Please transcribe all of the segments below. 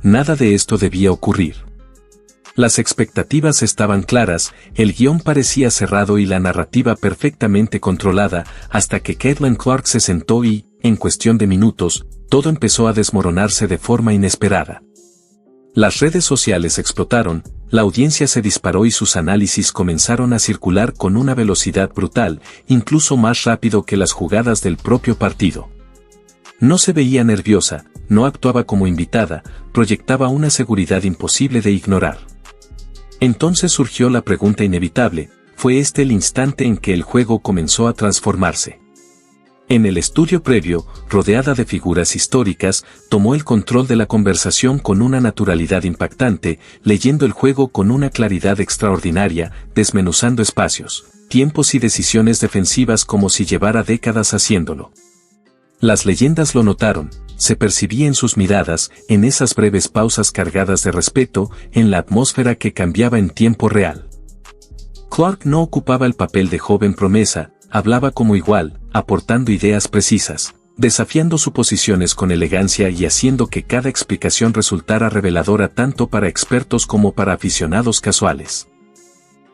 Nada de esto debía ocurrir. Las expectativas estaban claras, el guión parecía cerrado y la narrativa perfectamente controlada, hasta que Caitlin Clark se sentó y, en cuestión de minutos, todo empezó a desmoronarse de forma inesperada. Las redes sociales explotaron, la audiencia se disparó y sus análisis comenzaron a circular con una velocidad brutal, incluso más rápido que las jugadas del propio partido. No se veía nerviosa, no actuaba como invitada, proyectaba una seguridad imposible de ignorar. Entonces surgió la pregunta inevitable, ¿fue este el instante en que el juego comenzó a transformarse? En el estudio previo, rodeada de figuras históricas, tomó el control de la conversación con una naturalidad impactante, leyendo el juego con una claridad extraordinaria, desmenuzando espacios, tiempos y decisiones defensivas como si llevara décadas haciéndolo. Las leyendas lo notaron, se percibía en sus miradas, en esas breves pausas cargadas de respeto, en la atmósfera que cambiaba en tiempo real. Clark no ocupaba el papel de joven promesa, hablaba como igual, aportando ideas precisas, desafiando suposiciones con elegancia y haciendo que cada explicación resultara reveladora tanto para expertos como para aficionados casuales.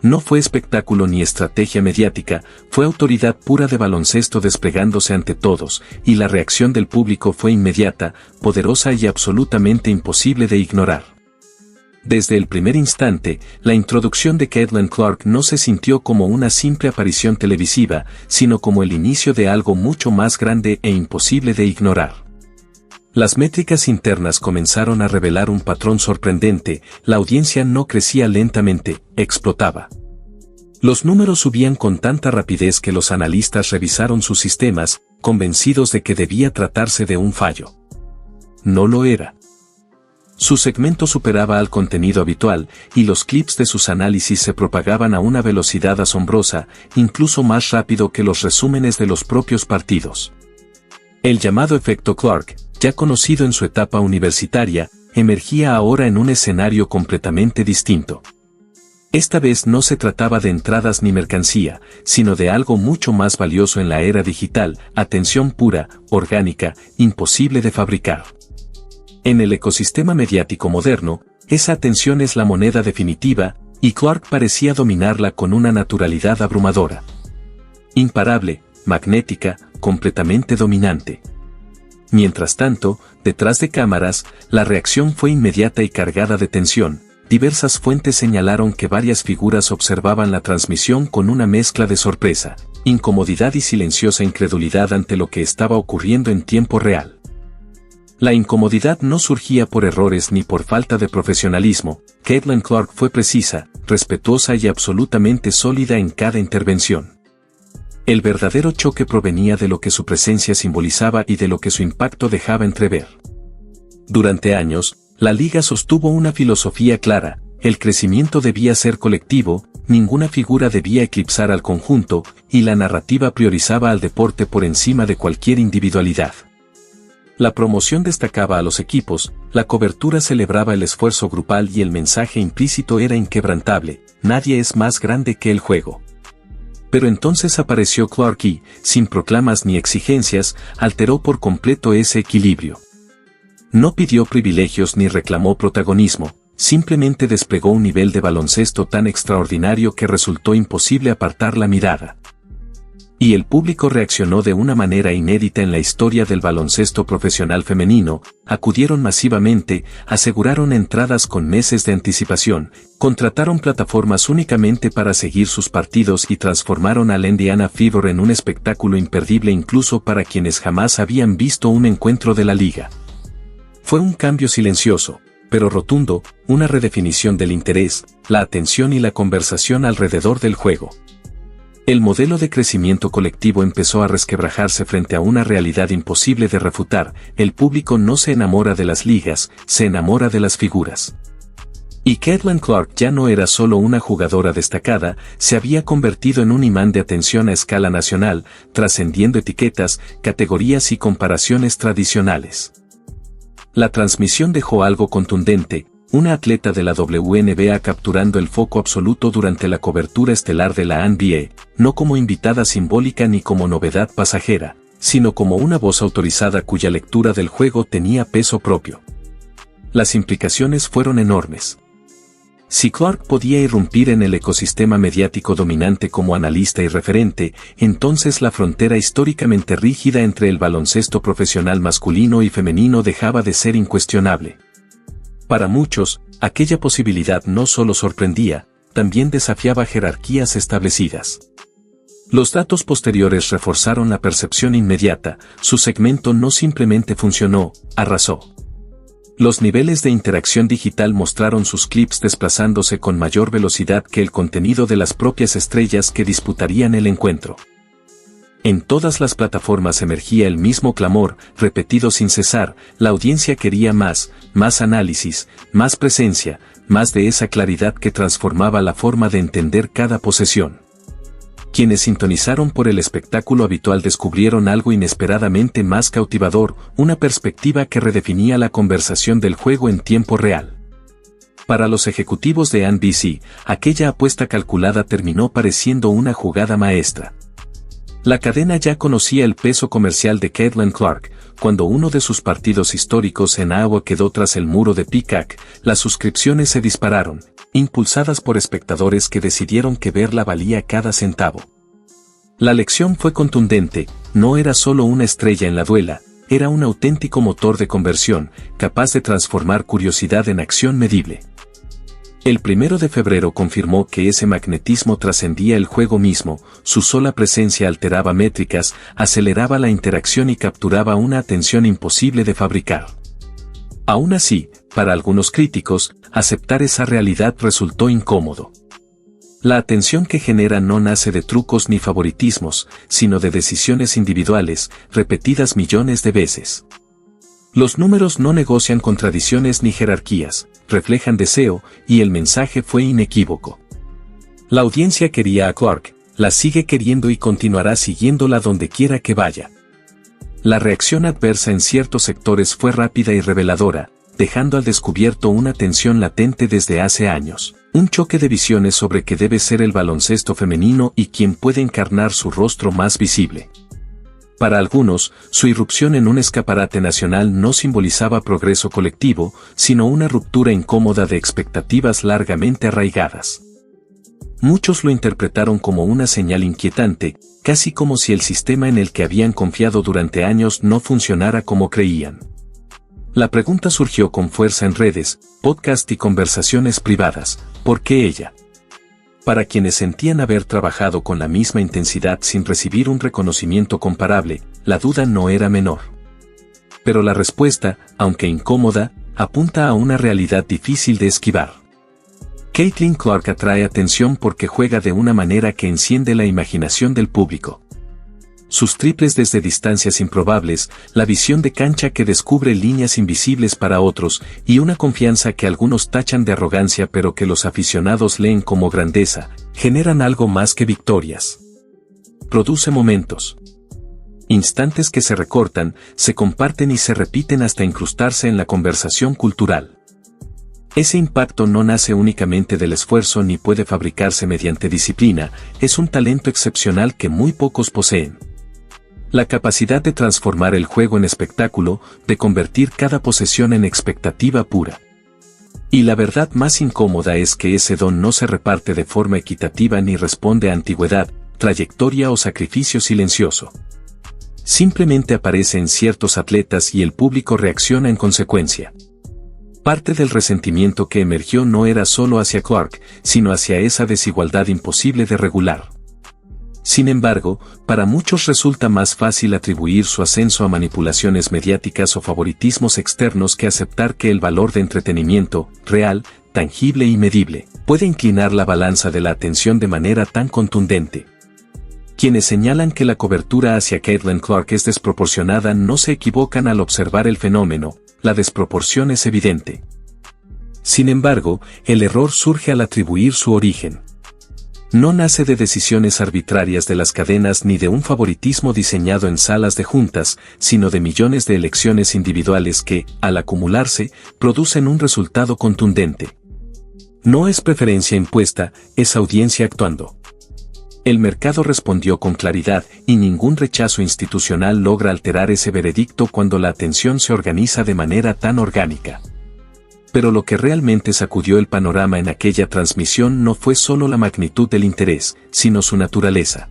No fue espectáculo ni estrategia mediática, fue autoridad pura de baloncesto desplegándose ante todos, y la reacción del público fue inmediata, poderosa y absolutamente imposible de ignorar. Desde el primer instante, la introducción de Caitlin Clark no se sintió como una simple aparición televisiva, sino como el inicio de algo mucho más grande e imposible de ignorar. Las métricas internas comenzaron a revelar un patrón sorprendente, la audiencia no crecía lentamente, explotaba. Los números subían con tanta rapidez que los analistas revisaron sus sistemas, convencidos de que debía tratarse de un fallo. No lo era. Su segmento superaba al contenido habitual, y los clips de sus análisis se propagaban a una velocidad asombrosa, incluso más rápido que los resúmenes de los propios partidos. El llamado efecto Clark, ya conocido en su etapa universitaria, emergía ahora en un escenario completamente distinto. Esta vez no se trataba de entradas ni mercancía, sino de algo mucho más valioso en la era digital, atención pura, orgánica, imposible de fabricar. En el ecosistema mediático moderno, esa atención es la moneda definitiva, y Clark parecía dominarla con una naturalidad abrumadora. Imparable, magnética, completamente dominante. Mientras tanto, detrás de cámaras, la reacción fue inmediata y cargada de tensión. Diversas fuentes señalaron que varias figuras observaban la transmisión con una mezcla de sorpresa, incomodidad y silenciosa incredulidad ante lo que estaba ocurriendo en tiempo real. La incomodidad no surgía por errores ni por falta de profesionalismo. Caitlin Clark fue precisa, respetuosa y absolutamente sólida en cada intervención. El verdadero choque provenía de lo que su presencia simbolizaba y de lo que su impacto dejaba entrever. Durante años, la liga sostuvo una filosofía clara: el crecimiento debía ser colectivo, ninguna figura debía eclipsar al conjunto, y la narrativa priorizaba al deporte por encima de cualquier individualidad. La promoción destacaba a los equipos, la cobertura celebraba el esfuerzo grupal y el mensaje implícito era inquebrantable: nadie es más grande que el juego. Pero entonces apareció Clark y, sin proclamas ni exigencias, alteró por completo ese equilibrio. No pidió privilegios ni reclamó protagonismo, simplemente desplegó un nivel de baloncesto tan extraordinario que resultó imposible apartar la mirada. Y el público reaccionó de una manera inédita en la historia del baloncesto profesional femenino, acudieron masivamente, aseguraron entradas con meses de anticipación, contrataron plataformas únicamente para seguir sus partidos y transformaron al Indiana Fever en un espectáculo imperdible incluso para quienes jamás habían visto un encuentro de la liga. Fue un cambio silencioso, pero rotundo, una redefinición del interés, la atención y la conversación alrededor del juego. El modelo de crecimiento colectivo empezó a resquebrajarse frente a una realidad imposible de refutar: el público no se enamora de las ligas, se enamora de las figuras. Y Caitlin Clark ya no era solo una jugadora destacada, se había convertido en un imán de atención a escala nacional, trascendiendo etiquetas, categorías y comparaciones tradicionales. La transmisión dejó algo contundente: una atleta de la WNBA capturando el foco absoluto durante la cobertura estelar de la NBA, no como invitada simbólica ni como novedad pasajera, sino como una voz autorizada cuya lectura del juego tenía peso propio. Las implicaciones fueron enormes. Si Clark podía irrumpir en el ecosistema mediático dominante como analista y referente, entonces la frontera históricamente rígida entre el baloncesto profesional masculino y femenino dejaba de ser incuestionable. Para muchos, aquella posibilidad no solo sorprendía, también desafiaba jerarquías establecidas. Los datos posteriores reforzaron la percepción inmediata: su segmento no simplemente funcionó, arrasó. Los niveles de interacción digital mostraron sus clips desplazándose con mayor velocidad que el contenido de las propias estrellas que disputarían el encuentro. En todas las plataformas emergía el mismo clamor, repetido sin cesar: la audiencia quería más análisis, más presencia, más de esa claridad que transformaba la forma de entender cada posesión. Quienes sintonizaron por el espectáculo habitual descubrieron algo inesperadamente más cautivador: una perspectiva que redefinía la conversación del juego en tiempo real. Para los ejecutivos de NBC, aquella apuesta calculada terminó pareciendo una jugada maestra. La cadena ya conocía el peso comercial de Caitlin Clark. Cuando uno de sus partidos históricos en Iowa quedó tras el muro de Peacock, las suscripciones se dispararon, impulsadas por espectadores que decidieron que verla valía cada centavo. La lección fue contundente: no era solo una estrella en la duela, era un auténtico motor de conversión, capaz de transformar curiosidad en acción medible. El 1 de febrero confirmó que ese magnetismo trascendía el juego mismo: su sola presencia alteraba métricas, aceleraba la interacción y capturaba una atención imposible de fabricar. Aún así, para algunos críticos, aceptar esa realidad resultó incómodo. La atención que genera no nace de trucos ni favoritismos, sino de decisiones individuales, repetidas millones de veces. Los números no negocian contradicciones ni jerarquías, reflejan deseo, y el mensaje fue inequívoco. La audiencia quería a Clark, la sigue queriendo y continuará siguiéndola donde quiera que vaya. La reacción adversa en ciertos sectores fue rápida y reveladora, dejando al descubierto una tensión latente desde hace años, un choque de visiones sobre qué debe ser el baloncesto femenino y quién puede encarnar su rostro más visible. Para algunos, su irrupción en un escaparate nacional no simbolizaba progreso colectivo, sino una ruptura incómoda de expectativas largamente arraigadas. Muchos lo interpretaron como una señal inquietante, casi como si el sistema en el que habían confiado durante años no funcionara como creían. La pregunta surgió con fuerza en redes, podcasts y conversaciones privadas: ¿por qué ella? Para quienes sentían haber trabajado con la misma intensidad sin recibir un reconocimiento comparable, la duda no era menor. Pero la respuesta, aunque incómoda, apunta a una realidad difícil de esquivar. Caitlin Clark atrae atención porque juega de una manera que enciende la imaginación del público. Sus triples desde distancias improbables, la visión de cancha que descubre líneas invisibles para otros, y una confianza que algunos tachan de arrogancia pero que los aficionados leen como grandeza, generan algo más que victorias. Produce momentos. Instantes que se recortan, se comparten y se repiten hasta incrustarse en la conversación cultural. Ese impacto no nace únicamente del esfuerzo ni puede fabricarse mediante disciplina, es un talento excepcional que muy pocos poseen. La capacidad de transformar el juego en espectáculo, de convertir cada posesión en expectativa pura. Y la verdad más incómoda es que ese don no se reparte de forma equitativa ni responde a antigüedad, trayectoria o sacrificio silencioso. Simplemente aparece en ciertos atletas y el público reacciona en consecuencia. Parte del resentimiento que emergió no era solo hacia Clark, sino hacia esa desigualdad imposible de regular. Sin embargo, para muchos resulta más fácil atribuir su ascenso a manipulaciones mediáticas o favoritismos externos que aceptar que el valor de entretenimiento, real, tangible y medible, puede inclinar la balanza de la atención de manera tan contundente. Quienes señalan que la cobertura hacia Caitlin Clark es desproporcionada no se equivocan al observar el fenómeno: la desproporción es evidente. Sin embargo, el error surge al atribuir su origen. No nace de decisiones arbitrarias de las cadenas ni de un favoritismo diseñado en salas de juntas, sino de millones de elecciones individuales que, al acumularse, producen un resultado contundente. No es preferencia impuesta, es audiencia actuando. El mercado respondió con claridad, y ningún rechazo institucional logra alterar ese veredicto cuando la atención se organiza de manera tan orgánica. Pero lo que realmente sacudió el panorama en aquella transmisión no fue solo la magnitud del interés, sino su naturaleza.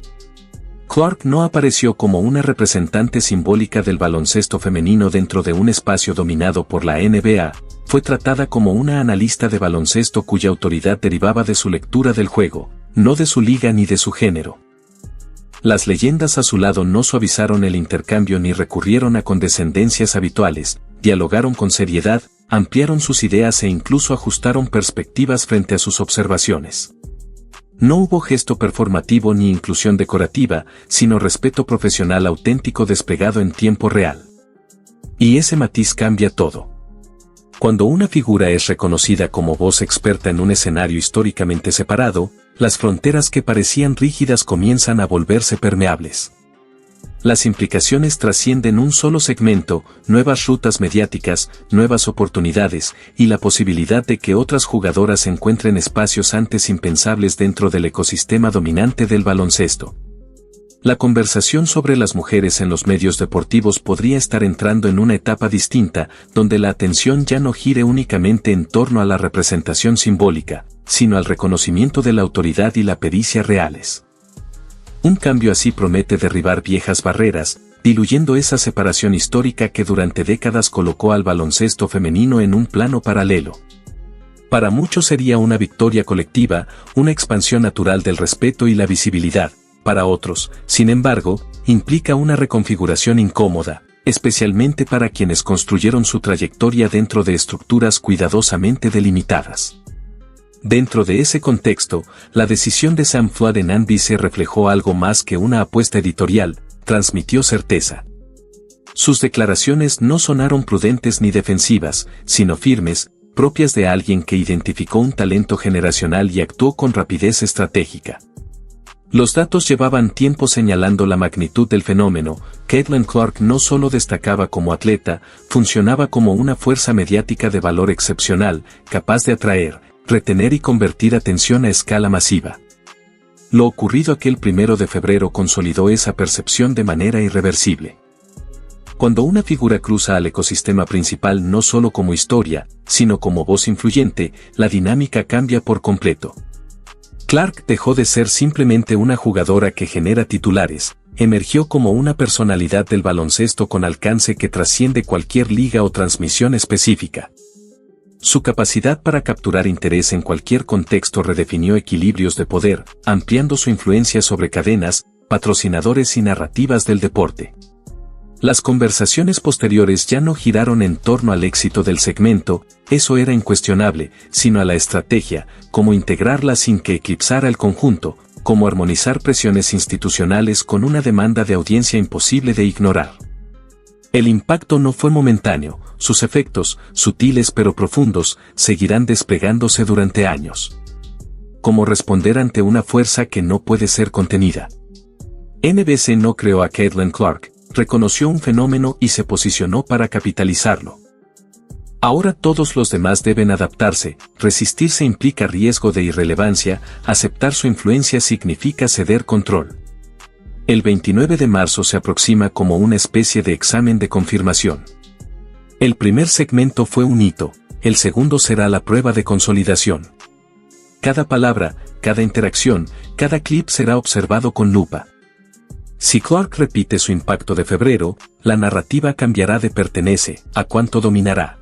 Clark no apareció como una representante simbólica del baloncesto femenino dentro de un espacio dominado por la NBA, fue tratada como una analista de baloncesto cuya autoridad derivaba de su lectura del juego, no de su liga ni de su género. Las leyendas a su lado no suavizaron el intercambio ni recurrieron a condescendencias habituales, dialogaron con seriedad, ampliaron sus ideas e incluso ajustaron perspectivas frente a sus observaciones. No hubo gesto performativo ni inclusión decorativa, sino respeto profesional auténtico desplegado en tiempo real. Y ese matiz cambia todo. Cuando una figura es reconocida como voz experta en un escenario históricamente separado, las fronteras que parecían rígidas comienzan a volverse permeables. Las implicaciones trascienden un solo segmento, nuevas rutas mediáticas, nuevas oportunidades, y la posibilidad de que otras jugadoras encuentren espacios antes impensables dentro del ecosistema dominante del baloncesto. La conversación sobre las mujeres en los medios deportivos podría estar entrando en una etapa distinta, donde la atención ya no gire únicamente en torno a la representación simbólica, sino al reconocimiento de la autoridad y la pericia reales. Un cambio así promete derribar viejas barreras, diluyendo esa separación histórica que durante décadas colocó al baloncesto femenino en un plano paralelo. Para muchos sería una victoria colectiva, una expansión natural del respeto y la visibilidad. Para otros, sin embargo, implica una reconfiguración incómoda, especialmente para quienes construyeron su trayectoria dentro de estructuras cuidadosamente delimitadas. Dentro de ese contexto, la decisión de Sam Flood en NBC reflejó algo más que una apuesta editorial, transmitió certeza. Sus declaraciones no sonaron prudentes ni defensivas, sino firmes, propias de alguien que identificó un talento generacional y actuó con rapidez estratégica. Los datos llevaban tiempo señalando la magnitud del fenómeno. Caitlin Clark no solo destacaba como atleta, funcionaba como una fuerza mediática de valor excepcional, capaz de atraer, retener y convertir atención a escala masiva. Lo ocurrido aquel 1 de febrero consolidó esa percepción de manera irreversible. Cuando una figura cruza al ecosistema principal no solo como historia, sino como voz influyente, la dinámica cambia por completo. Clark dejó de ser simplemente una jugadora que genera titulares, emergió como una personalidad del baloncesto con alcance que trasciende cualquier liga o transmisión específica. Su capacidad para capturar interés en cualquier contexto redefinió equilibrios de poder, ampliando su influencia sobre cadenas, patrocinadores y narrativas del deporte. Las conversaciones posteriores ya no giraron en torno al éxito del segmento, eso era incuestionable, sino a la estrategia, cómo integrarla sin que eclipsara el conjunto, cómo armonizar presiones institucionales con una demanda de audiencia imposible de ignorar. El impacto no fue momentáneo, sus efectos, sutiles pero profundos, seguirán desplegándose durante años. Cómo responder ante una fuerza que no puede ser contenida. NBC no creó a Caitlin Clark, reconoció un fenómeno y se posicionó para capitalizarlo. Ahora todos los demás deben adaptarse, resistirse implica riesgo de irrelevancia, aceptar su influencia significa ceder control. El 29 de marzo se aproxima como una especie de examen de confirmación. El primer segmento fue un hito, el segundo será la prueba de consolidación. Cada palabra, cada interacción, cada clip será observado con lupa. Si Clark repite su impacto de febrero, la narrativa cambiará de pertenece a cuánto dominará.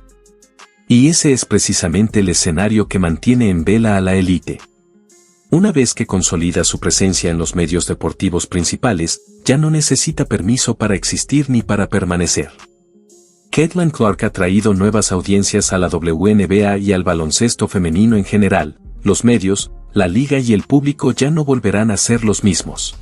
Y ese es precisamente el escenario que mantiene en vela a la élite. Una vez que consolida su presencia en los medios deportivos principales, ya no necesita permiso para existir ni para permanecer. Caitlin Clark ha traído nuevas audiencias a la WNBA y al baloncesto femenino en general. Los medios, la liga y el público ya no volverán a ser los mismos.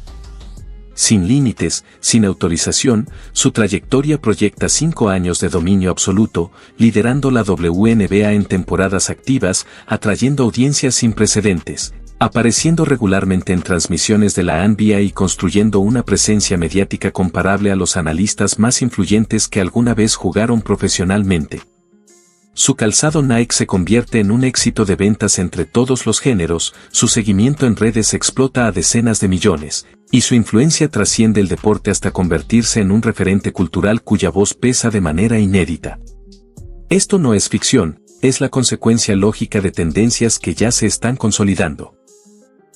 Sin límites, sin autorización, su trayectoria proyecta 5 años de dominio absoluto, liderando la WNBA en temporadas activas, atrayendo audiencias sin precedentes, apareciendo regularmente en transmisiones de la NBA y construyendo una presencia mediática comparable a los analistas más influyentes que alguna vez jugaron profesionalmente. Su calzado Nike se convierte en un éxito de ventas entre todos los géneros, su seguimiento en redes explota a decenas de millones, y su influencia trasciende el deporte hasta convertirse en un referente cultural cuya voz pesa de manera inédita. Esto no es ficción, es la consecuencia lógica de tendencias que ya se están consolidando.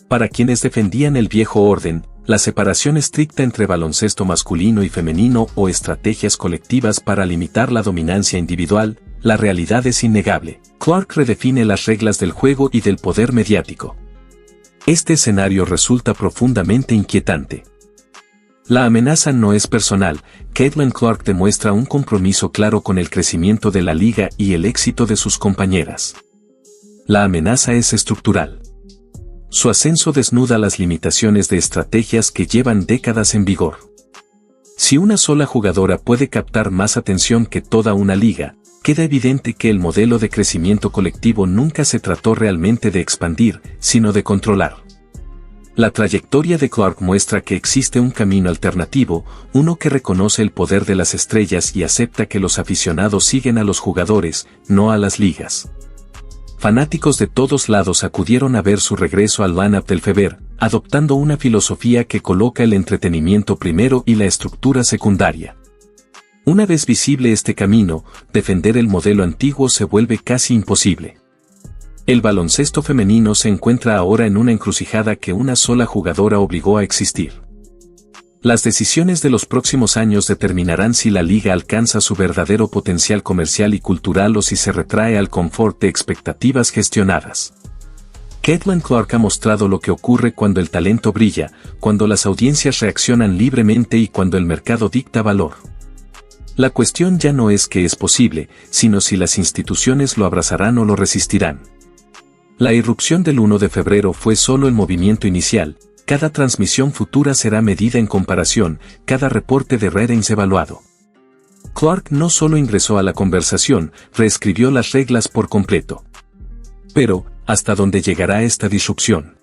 Para quienes defendían el viejo orden, la separación estricta entre baloncesto masculino y femenino o estrategias colectivas para limitar la dominancia individual, la realidad es innegable. Clark redefine las reglas del juego y del poder mediático. Este escenario resulta profundamente inquietante. La amenaza no es personal. Caitlin Clark demuestra un compromiso claro con el crecimiento de la liga y el éxito de sus compañeras. La amenaza es estructural. Su ascenso desnuda las limitaciones de estrategias que llevan décadas en vigor. Si una sola jugadora puede captar más atención que toda una liga, queda evidente que el modelo de crecimiento colectivo nunca se trató realmente de expandir, sino de controlar. La trayectoria de Clark muestra que existe un camino alternativo, uno que reconoce el poder de las estrellas y acepta que los aficionados siguen a los jugadores, no a las ligas. Fanáticos de todos lados acudieron a ver su regreso al line-up del Fever, adoptando una filosofía que coloca el entretenimiento primero y la estructura secundaria. Una vez visible este camino, defender el modelo antiguo se vuelve casi imposible. El baloncesto femenino se encuentra ahora en una encrucijada que una sola jugadora obligó a existir. Las decisiones de los próximos años determinarán si la liga alcanza su verdadero potencial comercial y cultural o si se retrae al confort de expectativas gestionadas. Caitlin Clark ha mostrado lo que ocurre cuando el talento brilla, cuando las audiencias reaccionan libremente y cuando el mercado dicta valor. La cuestión ya no es que es posible, sino si las instituciones lo abrazarán o lo resistirán. La irrupción del 1 de febrero fue solo el movimiento inicial. Cada transmisión futura será medida en comparación, cada reporte de ratings evaluado. Clark no solo ingresó a la conversación, reescribió las reglas por completo. Pero, ¿hasta dónde llegará esta disrupción?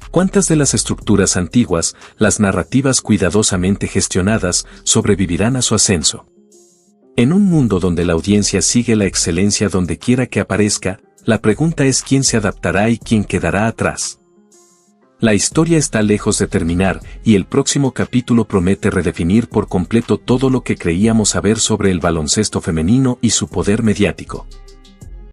¿Cuántas de las estructuras antiguas, las narrativas cuidadosamente gestionadas, sobrevivirán a su ascenso? En un mundo donde la audiencia sigue la excelencia donde quiera que aparezca, la pregunta es quién se adaptará y quién quedará atrás. La historia está lejos de terminar, y el próximo capítulo promete redefinir por completo todo lo que creíamos saber sobre el baloncesto femenino y su poder mediático.